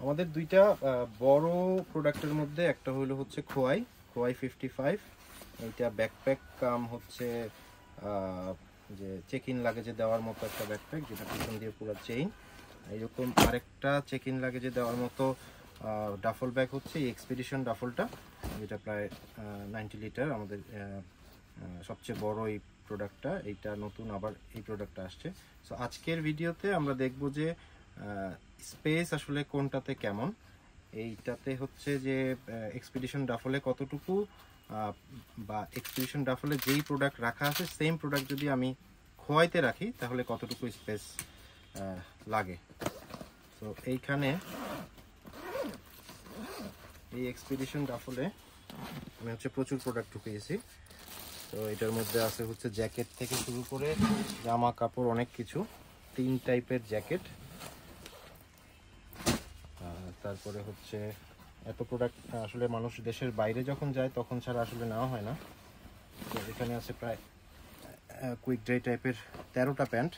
আমাদের দুইটা বড় প্রোডাক্টের মধ্যে একটা হলো হচ্ছে খোয়াই 55, এইটা ব্যাকপ্যাক কাম হচ্ছে যে চেক ইন লাগেজে দেওয়ার মতো একটা ব্যাকপ্যাক, যেটা পিছন দিয়ে পুরো চেইন। এইরকম আরেকটা চেক ইন লাগেজে দেওয়ার মতো ডাফল ব্যাগ হচ্ছে এই এক্সপিডিশন ডাফলটা, যেটা প্রায় 90 লিটার। আমাদের সবচেয়ে বড় এই প্রোডাক্টটা, এইটা নতুন আবার এই প্রোডাক্টটা আসছে। সো আজকের ভিডিওতে আমরা দেখব যে স্পেস আসলে কোনটাতে কেমন। এইটাতে হচ্ছে যে এক্সপিডিশন ডাফলে কতটুকু, বা এক্সপিডিশন ডাফলে যেই প্রোডাক্ট রাখা আছে সেম প্রোডাক্ট যদি আমি খোয়াইতে রাখি তাহলে কতটুকু স্পেস লাগে। তো এইখানে এই এক্সপিডিশন ডাফলে আমি হচ্ছে প্রচুর প্রোডাক্ট ঢুকিয়েছি। তো এটার মধ্যে আছে হচ্ছে জ্যাকেট থেকে শুরু করে জামা কাপড় অনেক কিছু, 3 টাইপের জ্যাকেট। তারপরে হচ্ছে এত প্রোডাক্ট আসলে মানুষ দেশের বাইরে যখন যায় তখন ছাড়া আসলে নেওয়া হয় না। তো এখানে আছে প্রায় কুইক ড্রাই টাইপের 13টা প্যান্ট।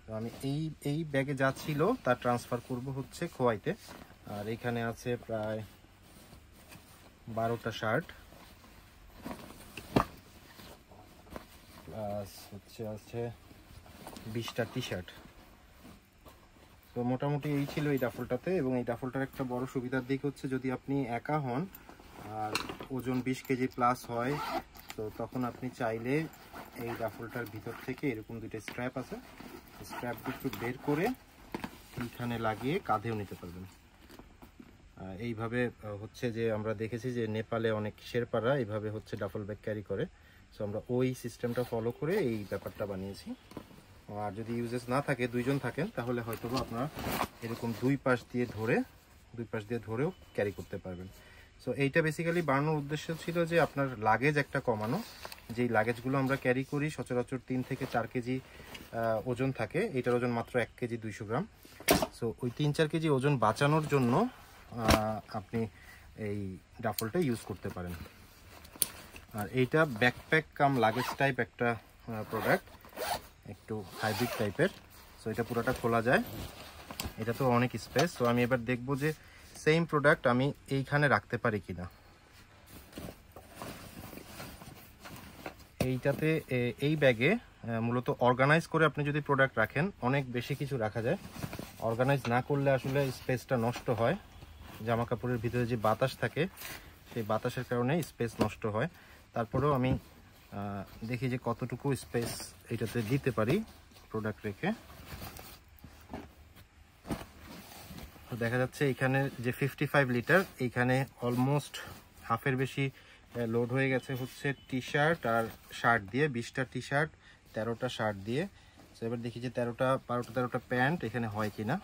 তো আমি এই ব্যাগে যা ছিল তা ট্রান্সফার করব হচ্ছে খোয়াইতে। আর এখানে আছে প্রায় 12টা শার্ট, প্লাস হচ্ছে আছে 20টা টি শার্ট। তো মোটামুটি এই ছিল এই ডাফলটাতে। এবং এই ডাফলটার একটা বড় সুবিধার দিক হচ্ছে যদি আপনি একা হন আর ওজন 20 কেজি প্লাস হয়, তো তখন আপনি চাইলে এই ডাফলটার ভিতর থেকে এরকম দুইটা স্ট্র্যাপ আছে, স্ট্র্যাপ দুটো বের করে এইখানে লাগিয়ে কাঁধেও নিতে পারবেন। এইভাবে হচ্ছে যে আমরা দেখেছি যে নেপালে অনেক শেরপারা এইভাবে হচ্ছে ডাফল ব্যাগ ক্যারি করে। সো আমরা ওই সিস্টেমটা ফলো করে এই ব্যাপারটা বানিয়েছি। আর যদি ইউজেস না থাকে, দুইজন থাকেন, তাহলে হয়তো আপনারা এরকম দুই পাশ দিয়ে ধরেও ক্যারি করতে পারবেন। সো এইটা বেসিক্যালি বানানোর উদ্দেশ্য ছিল যে আপনার লাগেজ একটা কমানো। যেই লাগেজগুলো আমরা ক্যারি করি সচরাচর 3 থেকে 4 কেজি ওজন থাকে, এইটার ওজন মাত্র 1 কেজি 200 গ্রাম। সো ওই 3-4 কেজি ওজন বাঁচানোর জন্য আপনি এই ডাফলটা ইউজ করতে পারেন। আর এইটা ব্যাকপ্যাক কাম লাগেজ টাইপ একটা প্রোডাক্ট, একটু হাইব্রিড টাইপের। সো এটা পুরোটা খোলা যায়, এটা তো অনেক স্পেস। তো আমি এবার দেখবো যে সেম প্রোডাক্ট আমি এইখানে রাখতে পারি কিনা। এইটাতে এই ব্যাগে মূলত অর্গানাইজ করে আপনি যদি প্রোডাক্ট রাখেন অনেক বেশি কিছু রাখা যায়। অর্গানাইজ না করলে আসলে স্পেসটা নষ্ট হয়। জামা কাপড়ের ভিতরে যে বাতাস থাকে সেই বাতাসের কারণে স্পেস নষ্ট হয়। তারপরেও আমি দেখি যে কতটুকু স্পেস এটাতে দিতে পারি প্রোডাক্ট রেখে। তো দেখা যাচ্ছে এখানে যে 55 লিটার, এইখানে অলমোস্ট হাফের বেশি লোড হয়ে গেছে হচ্ছে টি শার্ট আর শার্ট দিয়ে। 20টা টি শার্ট, 13টা শার্ট দিয়ে। তো এবার দেখি যে 12টা প্যান্ট এখানে হয় কিনা।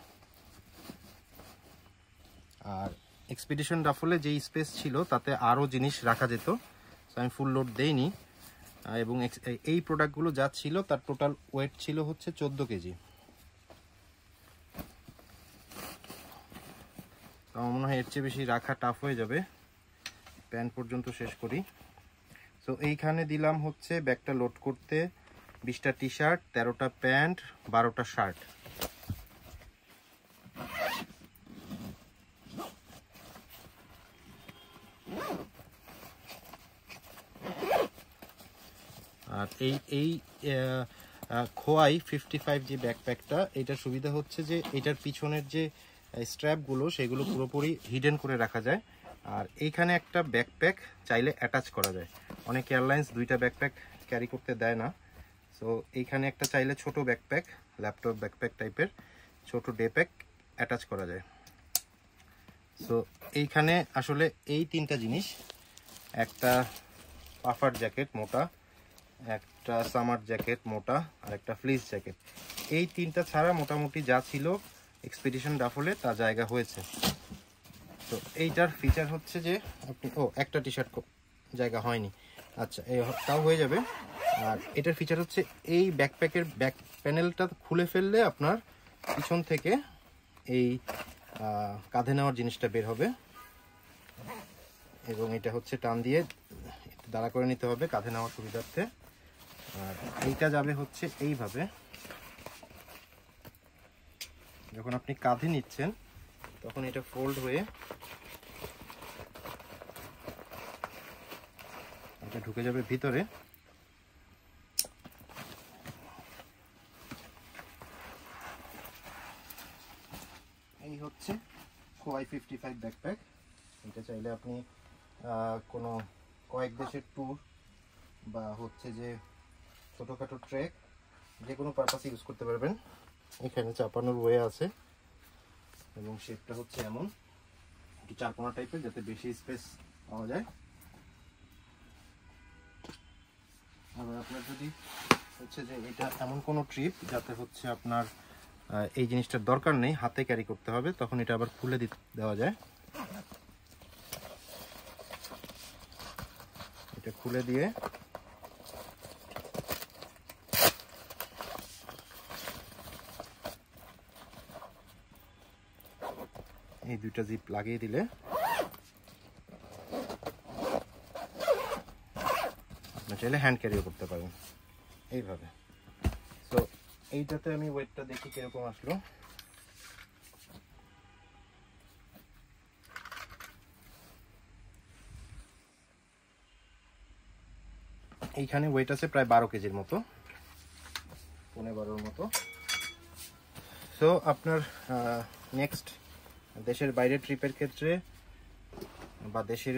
আর এক্সপিডিশন ডাফলে যেই স্পেস ছিল তাতে আরও জিনিস রাখা যেত, তো আমি ফুল লোড দেইনি। এবং এই প্রোডাক্টগুলো যা ছিল তার টোটাল ওয়েট ছিল হচ্ছে 14 কেজি। আমার মনে হয় এর চেয়ে বেশি রাখা টাফ হয়ে যাবে, প্যান্ট পর্যন্ত শেষ করি। সো এইখানে দিলাম হচ্ছে ব্যাগটা লোড করতে 20টা টি শার্ট, 13টা প্যান্ট, 12টা শার্ট। আর এই খোয়াই 55 যে ব্যাকপ্যাকটা, এটার সুবিধা হচ্ছে যে এটার পিছনের যে স্ট্র্যাপগুলো সেগুলো পুরোপুরি হিডেন করে রাখা যায়। আর এইখানে একটা ব্যাকপ্যাক চাইলে অ্যাটাচ করা যায়। অনেক এয়ারলাইন্স 2টা ব্যাকপ্যাক ক্যারি করতে দেয় না। সো এইখানে একটা চাইলে ছোট ব্যাকপ্যাক, ল্যাপটপ ব্যাকপ্যাক টাইপের ছোট ডে প্যাক অ্যাটাচ করা যায়। সো এইখানে আসলে এই 3টা জিনিস, একটা পাফার জ্যাকেট মোটা, একটা সামার জ্যাকেট মোটা, আর একটা ফ্লিস জ্যাকেট, এই 3টা ছাড়া মোটামুটি যা ছিল এক্সপিডিশন ডাফলে তা জায়গা হয়েছে। তো এইটার ফিচার হচ্ছে যে আপনি একটা টি শার্ট জায়গা হয়নি, আচ্ছা তাও হয়ে যাবে। আর এটার ফিচার হচ্ছে এই ব্যাকপ্যাকের ব্যাক প্যানেলটা খুলে ফেললে আপনার পিছন থেকে এই কাঁধে নেওয়ার জিনিসটা বের হবে। এবং এটা হচ্ছে টান দিয়ে দাঁড়া করে নিতে হবে কাঁধে নেওয়ার সুবিধার্থে। আর এইটা যাবে হচ্ছে এইভাবে, যখন আপনি কাঁধে নিচ্ছেন তখন এটা ফোল্ড হয়ে এটা ঢুকে যাবে ভিতরে। এই হচ্ছে খোয়াই 55 ব্যাকপ্যাক। এটা চাইলে আপনি কোনো কয়েক দেশের ট্যুর বা হচ্ছে যে ছোটোখাটো ট্রেক যে কোনো পারপাসে ইউজ করতে পারবেন। এখানে চাপানোর ওয়ে আছে এবং শেপটা হচ্ছে এমন একটু চারকোনা টাইপের, যাতে বেশি স্পেস পাওয়া যায়। আবার আপনার যদি হচ্ছে যে এটা এমন কোনো ট্রিপ যাতে হচ্ছে আপনার এই জিনিসটার দরকার নেই, হাতে ক্যারি করতে হবে, তখন এটা আবার খুলে দেওয়া যায়। এটা খুলে দিয়ে এই দুইটা জিপ লাগিয়ে দিলে আপনি চাইলে হ্যান্ড ক্যারিও করতে পারেন এইভাবে। তো এইটাতে আমি ওয়েটটা দেখি কিরকম আসলো। এইখানে ওয়েট আছে প্রায় 12 কেজির মতো, 15-12 মতো। সো আপনার নেক্সট দেশের বাইরে ট্রিপের ক্ষেত্রে বা দেশের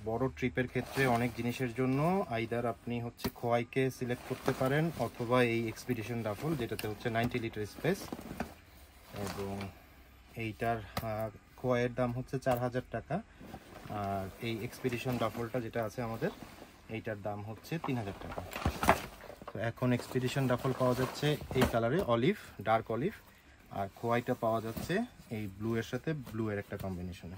বড় ট্রিপের ক্ষেত্রে অনেক জিনিসের জন্য আইদার আপনি হচ্ছে খোয়াইকে সিলেক্ট করতে পারেন অথবা এই এক্সপিডিশন ডাফল, যেটাতে হচ্ছে 90 লিটার স্পেস। এবং এইটার খোয়াইয়ের দাম হচ্ছে 4000 টাকা, আর এই এক্সপিডিশন ডাফলটা যেটা আছে আমাদের, এইটার দাম হচ্ছে 3000 টাকা। তো এখন এক্সপিডিশন ডাফল পাওয়া যাচ্ছে এই কালারে, অলিভ, ডার্ক অলিভ, আর খোয়াইটা পাওয়া যাচ্ছে এই ব্লু এর সাথে ব্লু এর একটা কম্বিনেশনে।